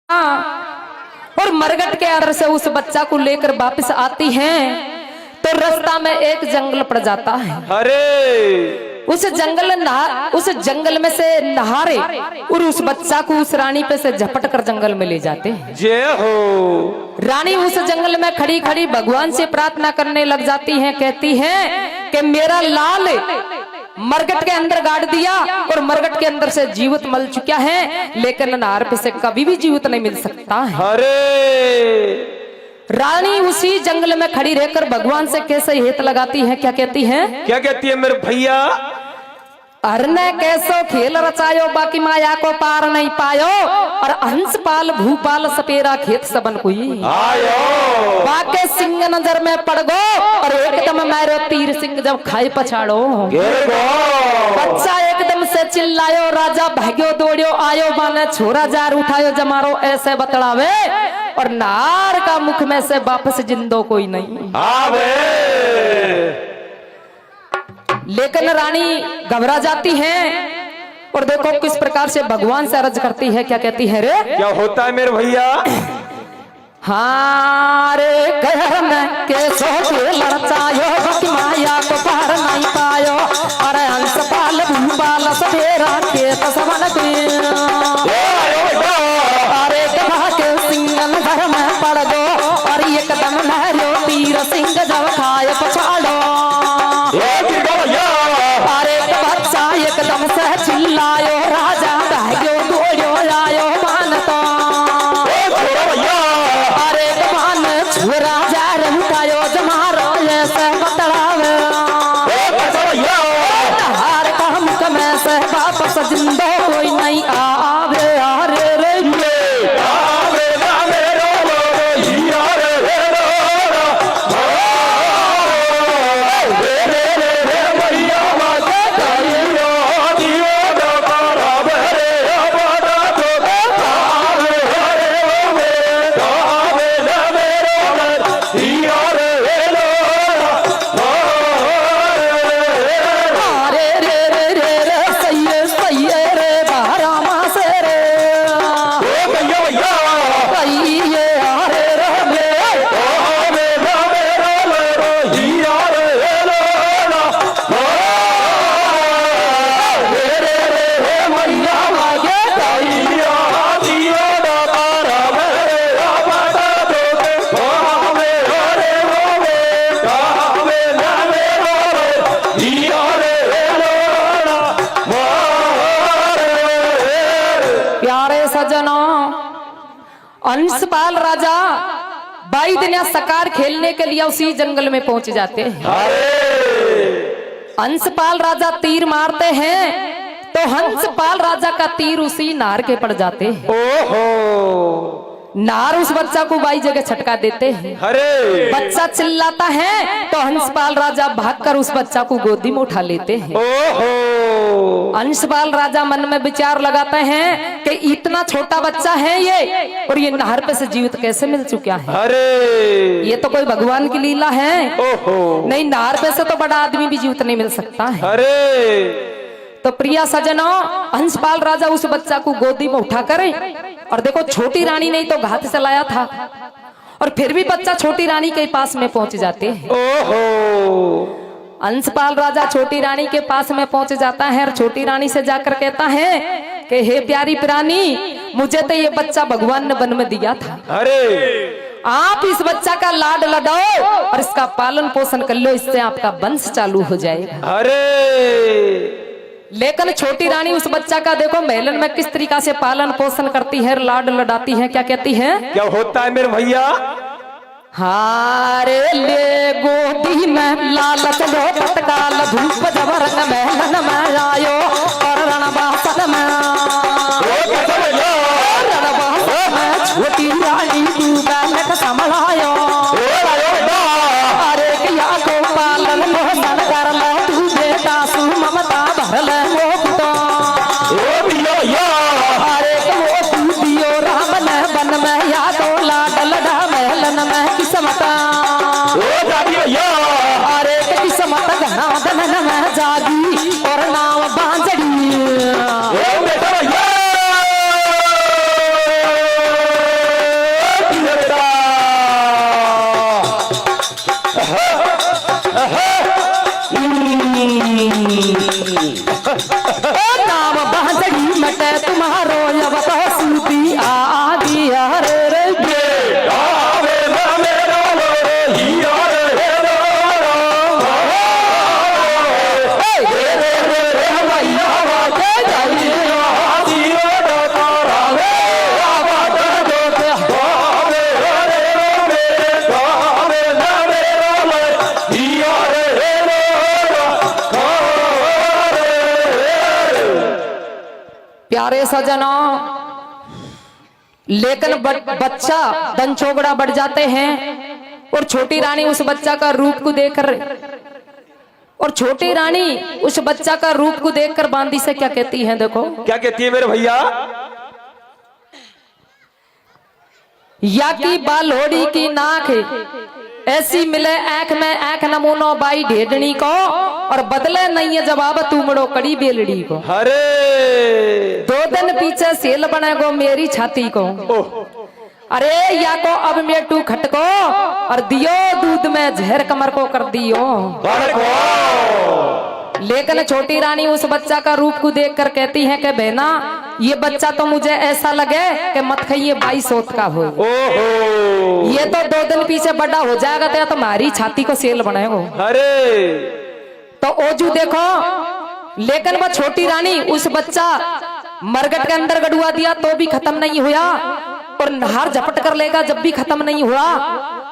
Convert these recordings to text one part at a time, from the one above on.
और मरघट के अंदर से उस बच्चा को लेकर वापस आती हैं तो रास्ता में एक जंगल पड़ जाता है। अरे उस जंगल में से नहारे और उस बच्चा को उस रानी पे से झपट कर जंगल में ले जाते हैं। जय हो। रानी उस जंगल में खड़ी खड़ी भगवान से प्रार्थना करने लग जाती हैं, कहती हैं कि मेरा लाल मरघट के अंदर गाड़ दिया और मरघट के अंदर से जीवित मल चुका है, लेकिन नार पे से कभी भी जीवित नहीं मिल सकता है। अरे रानी उसी जंगल में खड़ी रहकर भगवान से कैसे हेत लगाती है, क्या कहती है? क्या कहती है मेरे भैया? अरने कैसो खेल रचायो बाकी माया को पार नहीं पायो, और हंस पाल भूपाल सपेरा खेत सबन कोई आयो। बाके सिंह नजर में पड़ गो और एकदम मारो तीर सिंह जब खाए पछाड़ो। बच्चा एकदम से चिल्लायो, राजा भाग्यो दौड़ियो आयो, माने छोरा जार उठायो जमारो ऐसे बतलावे, और नार का मुख में से वापस जिंदो कोई नहीं आवे। लेकिन रानी घबरा जाती है और देखो किस प्रकार से भगवान से अर्ज करती है, क्या कहती है? रे क्या होता है मेरे भैया? हारे कहर में कैसो लड़चायो बाकी माया को पार नहीं पायो, अरे हंस पाल भूपाल सवेरा खेत सबन अरे कहा के सिंह घर में पड़ गो और एकदम लहरो तीर सिंह जब खाए पछाड़ो। अरे बच्चा एकदम से चिल्लायो, राजा भाग्यो दौड़ो आयो मानता। अरे मान छोरा जार उठायो जमारो ऐसे बतलावे, हार का मुख में से वापस जिंदो कोई नहीं आवे। अरे रे अंशपाल राजा 22 दिन सकार खेलने के लिए उसी जंगल में पहुंच जाते हैं। अंशपाल राजा तीर मारते हैं तो हंसपाल राजा का तीर उसी नार के पड़ जाते हैं। ओहो। नार उस बच्चा को 22 जगह छटका देते हैं। अरे बच्चा चिल्लाता है तो हंसपाल राजा भागकर उस बच्चा को गोदी में उठा लेते हैं। ओहो। अंशपाल राजा मन में विचार लगाते हैं कि इतना छोटा बच्चा है ये, और ये नहर पे से जीवित कैसे मिल चुका है? अरे ये तो कोई भगवान की लीला है। ओहो। नहीं, नहर पे से तो बड़ा आदमी भी जीवित नहीं मिल सकता है। अरे तो प्रिया सजनों, अंशपाल राजा उस बच्चा को गोदी में उठा कर, और देखो छोटी रानी ने तो घात से लाया था, और फिर भी बच्चा छोटी रानी के पास में पहुंच जाते हैं। ओहो। अंशपाल राजा छोटी रानी के पास में पहुंच जाता है और छोटी रानी से जाकर कहता है कि हे प्यारी प्राणी, मुझे तो ये बच्चा भगवान ने वन में दिया था। अरे आप इस बच्चा का लाड लडाओ और इसका पालन पोषण कर लो, इससे आपका वंश चालू हो जाएगा। अरे लेकिन छोटी रानी उस बच्चा का देखो महलन में किस तरीका से पालन पोषण करती है, लाड लडाती है, क्या कहती है? क्या होता है मेरे भैया? हारे ले गोदी में लालच लो तत्काल धूप जब रंग महलन में आयो, और रणबासन में छोटी रानी तू संभलायो। अरे किया को पालन पोषण कर लो, तू बेटा सु ममता भर ले मोकुटा। अरे वो तू दियो राम ने बन में या तो लाड लड़ा महलन में किस्मता। अरे किस्मत घना दन में जागी और नाम बांझड़ी। प्यारे सजनों, लेकिन बच्चा दन चौगड़ा बढ़ जाते हैं और छोटी रानी उस बच्चा का रूप को देखकर बांदी से क्या कहती है? देखो क्या कहती है मेरे भैया? या की बालोड़ी की नाक ऐसी मिले आंख में आंख नमूनो बाई ढेडनी को, और बदले नहीं है जवाब तुमड़ो कड़ी बेलड़ी को। अरे 2 दिन पीछे सेल बनेगो मेरी छाती को। अरे या को अब मेटू खटको और दियो दूध में जहर कमर को कर दियो। लेकिन छोटी रानी उस बच्चा का रूप को देखकर कहती है कि बहना ये बच्चा तो मुझे ऐसा लगे कि मत खाइए 22 सोत का हो। ये तो 2 दिन पीछे बड़ा हो जाएगा तो तुम्हारी छाती को सेल बनाएगो। अरे तो ओजू देखो, लेकिन वह छोटी रानी उस बच्चा मरगट के अंदर गड़ुआ दिया तो भी खत्म नहीं हुआ, और नहर झपट कर लेगा जब भी खत्म नहीं हुआ।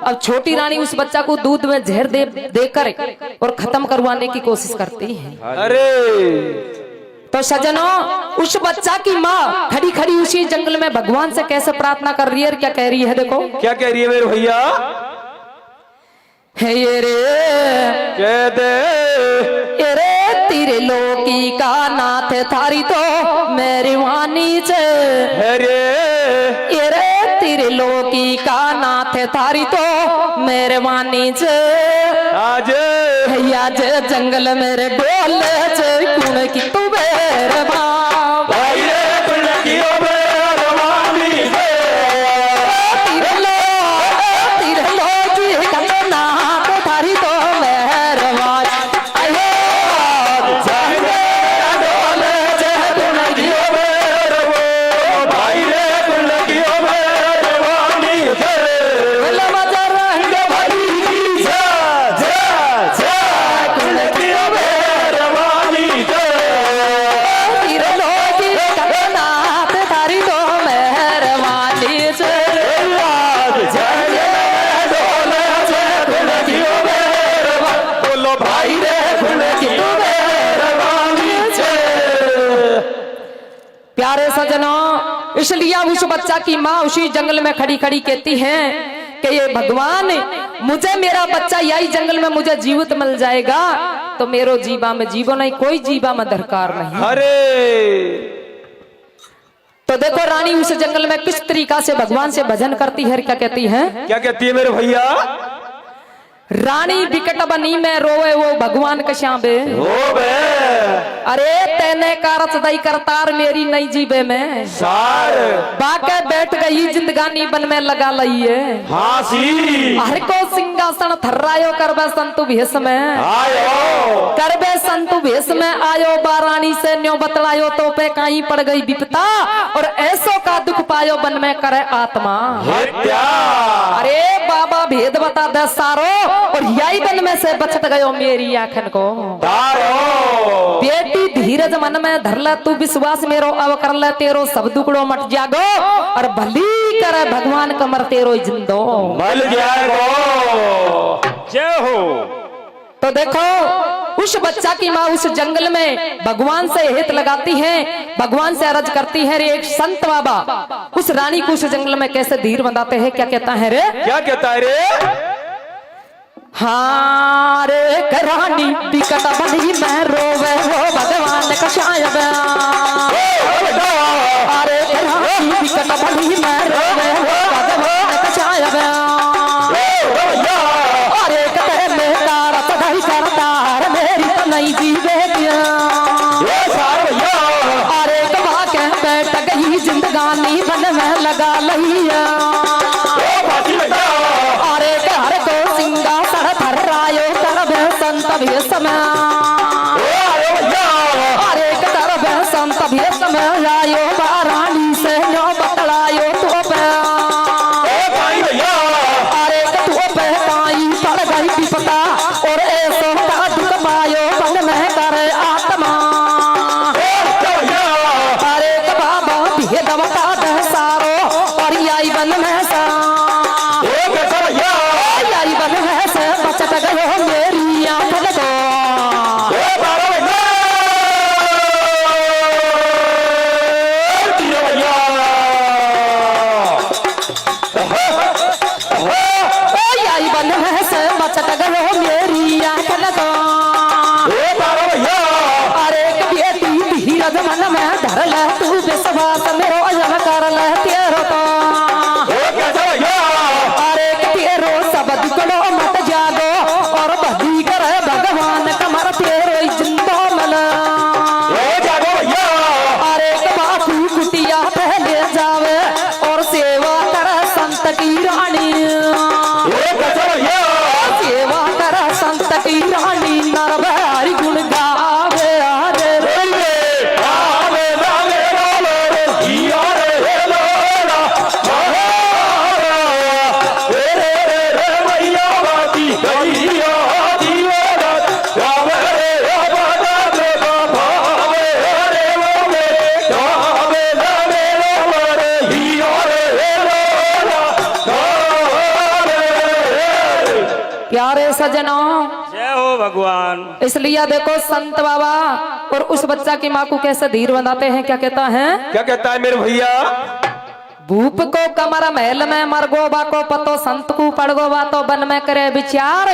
अब छोटी रानी उस बच्चा को दूध में जहर देकर और खत्म करवाने की कोशिश करती है। अरे तो सजनों, उस बच्चा की माँ खड़ी खड़ी उसी जंगल में भगवान से कैसे प्रार्थना कर रही है, क्या कह रही है? देखो क्या कह रही है मेरे भैया? है ये रे कह दे तेरे लोकी का नाथ थारी तो मेरी वाणी से। अरे तेरे लोकी का नाथ थारी तो मेरे वाणी से। आज जंगल मेरे बोल कुण की तू बेरबा प्यारे सजनों, इसलिए उस बच्चा की माँ उसी जंगल में खड़ी खड़ी कहती है कि ये भगवान मुझे मेरा बच्चा यही जंगल में मुझे जीवित मिल जाएगा तो मेरो जीवा में जीवो नहीं, कोई जीवा में दरकार नहीं। अरे तो देखो रानी उस जंगल में किस तरीका से भगवान से भजन करती है, क्या कहती है? क्या कहती है मेरे भैया? रानी बिकट बनी में रोवे वो भगवान कश्याबे। अरे तेने कारत दई करतार मेरी नई जीबे में सार बाके बैठ गई जिंदगानी बन में लगा लई है हासी। हर को सिंहासन थर्रायो करबे संतु भेष में आयो करबे संतु भेष में आयो बारानी से न्यो बतलायो तो पे काई पड़ गई विपता और ऐसो का दुख पायो बन में करे आत्मा हत्या। अरे बाबा भेद बता दे सारो और यही बन में से बचत गयो मेरी आंखन को तारो। बेटी धीरज मन में धर ले तू विश्वास मेरो अब कर ले तेरो सब दुखड़ो मट जागो और भली करे भगवान कमर तेरो जिंदो मल जाएगो। जय हो। तो देखो उस बच्चा की माँ उस जंगल में भगवान से हित लगाती है, भगवान से अर्ज करती है। रे एक संत बाबा उस रानी को उस जंगल में कैसे धीर बंधाते हैं, क्या कहता है रे? क्या कहता है रे? हाँ रे रानी बिकट बनी मैं रोवे हो भगवान कशायब। अरे रानी बिकट बनी मैं रोवे हो भगवान कशायब। अरे कते में तारा सदाई करतार मेरी तो नहीं जीवे दिया। अरे कमा के बैठ गई जिंदगानी बन में लगा लिया। अरे घर को सिंहासन थर्रायो करबे संत भेष में। अरे करबे संत भेष में आयो बारानी से न्यो बतलायो तो पे। अरे तो पे काई पड़ गई विपता और ऐसो का दुख पायो बन में करे आत्मा। अरे बाबा भेद बता दे सारो और यही बन में सा बचत गयो मेरी आंखन को। की रानी नरबहारी गुण गावे रे प्यारे सजनों, जय हो भगवान। इसलिए देखो संत बाबा और उस बच्चा की माँ को कैसे धीर बनाते हैं। क्या कहता है? क्या कहता है मेरे भैया? भूप को कमर महल में मरगो बा को पतो संत को पड़गो बा तो बन में करे विचार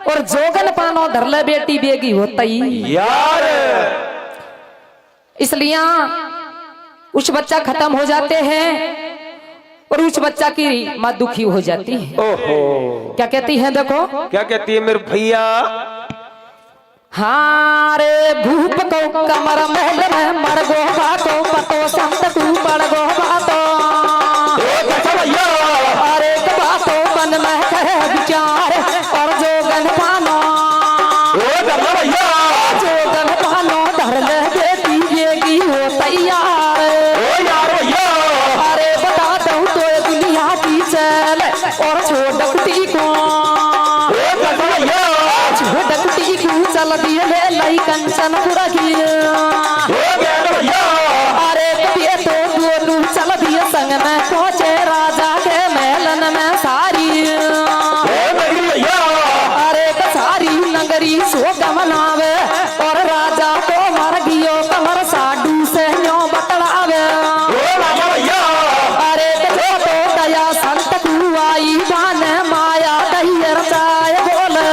और जोगन पानो धर ले बेटी बेगी होतई यार। इसलिए उस बच्चा खत्म हो जाते हैं और उस बच्चा की माँ दुखी हो जाती है। ओहो, क्या कहती है? देखो क्या कहती है मेरे भैया? हाँ रे भूप को कमर महल में मरगो बा को पतो संत को पड़गो बा तो अरे बातो बन में करे विचार और जोगन पानो जोगन पानो धर ले बेटी बेगी हो तैयार। अरे बता दो तो दुनिया की चल और छोड़ डकटी को छोड़ डकटी को चल दिए ले लई कंचनपुर की। अरे कभी तो दोनों चल दिए संग में पहुंचे राजा के महलन में सारी। अरे सारी नगरी सो गमनावे और राजा को मर गियो कमर साडू से न्यो बतलावे। अरे तो दया संत को आई बान माया दहियर चाय बोले।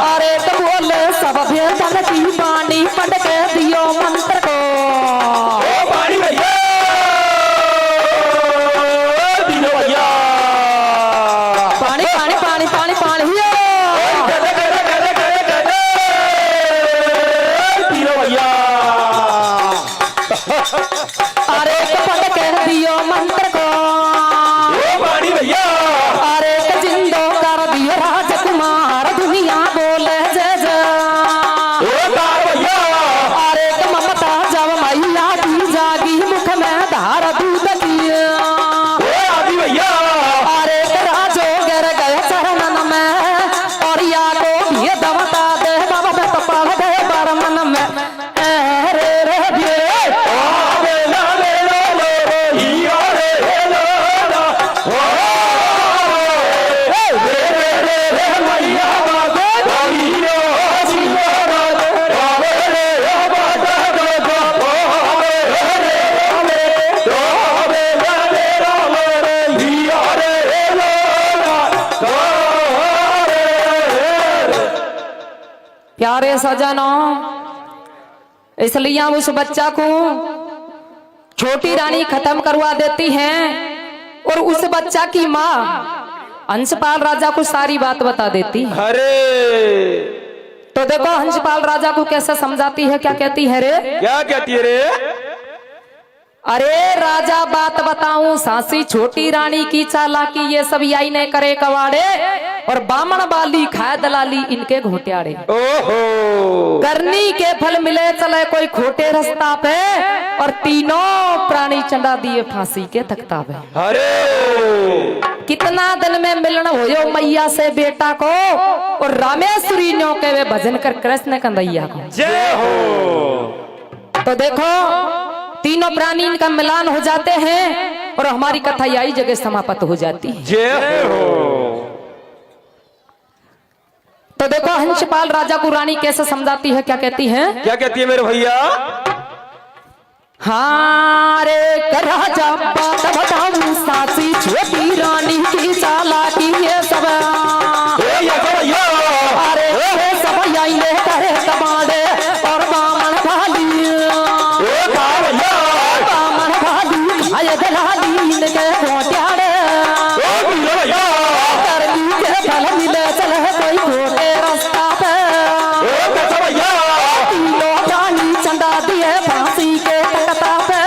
अरे तो बोले सब भेदन की पानी पढ़ के दियो मंत्र को। पानी पानी पानी पानी पानी अरे पढ़ के दियो मंत्र को। अरे जिंदो कर दियो राजकुमार दुनिया बोले जय जय। अरे ममता जब मैया की जागी मुख में धार दूध की। अरे राजो गिर गए चरणन में और या को भी दवता दे बाबा तो पढ़ गए बरमन में। अरे रे प्यारे सजनों, इसलिए उस बच्चा को छोटी रानी खत्म करवा देती है और उस बच्चा की माँ हंसपाल राजा को सारी बात बता देती है। अरे तो देखो हंसपाल राजा को कैसे समझाती है। क्या कहती है रे? क्या कहती है रे? अरे राजा बात बताऊं सासी छोटी रानी की चालाकी ये सब आई ने करे कवाड़े और बामण बाली खाए दलाली इनके घोटियाड़े। ओहो, करनी के फल मिले चले कोई खोटे रास्ता पे और तीनों प्राणी चंदा दिए फांसी के तख्ता पे। अरे कितना दिन में मिलन होयो मैया से बेटा को और रामेश्वरी न्यो के वे भजन कर कृष्ण कंदैया को। जय हो। तो देखो तीनों प्राणी इनका मिलान हो जाते हैं और हमारी कथा यही जगह समाप्त हो जाती है। जय हो। तो देखो हंसपाल राजा को रानी कैसे समझाती है। क्या कहती है? क्या कहती है मेरे भैया? हाँ रे राजा बात बताऊं सासी छोटी रानी की चालाकी ये सब। अरे सब यही ले करे कमाड़े और बामण भाली आये दलाली इनके घोटियाड़े करनी के फल मिले चले कोई घोटे रास्ता पे। तीनों प्राणी चंदा दिए फांसी के तख्ता पे।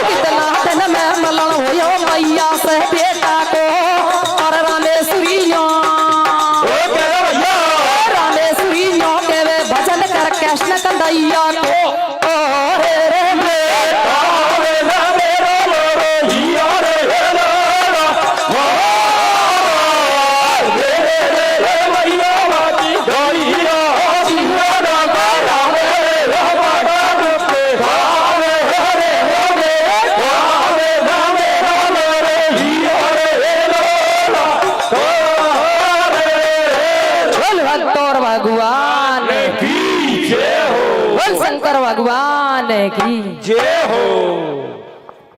कितना दिन में मलन होयो मैया से बेटा को और रामेश्वरी मैया को रे रे भगवान बोल शंकर भगवान की जय हो।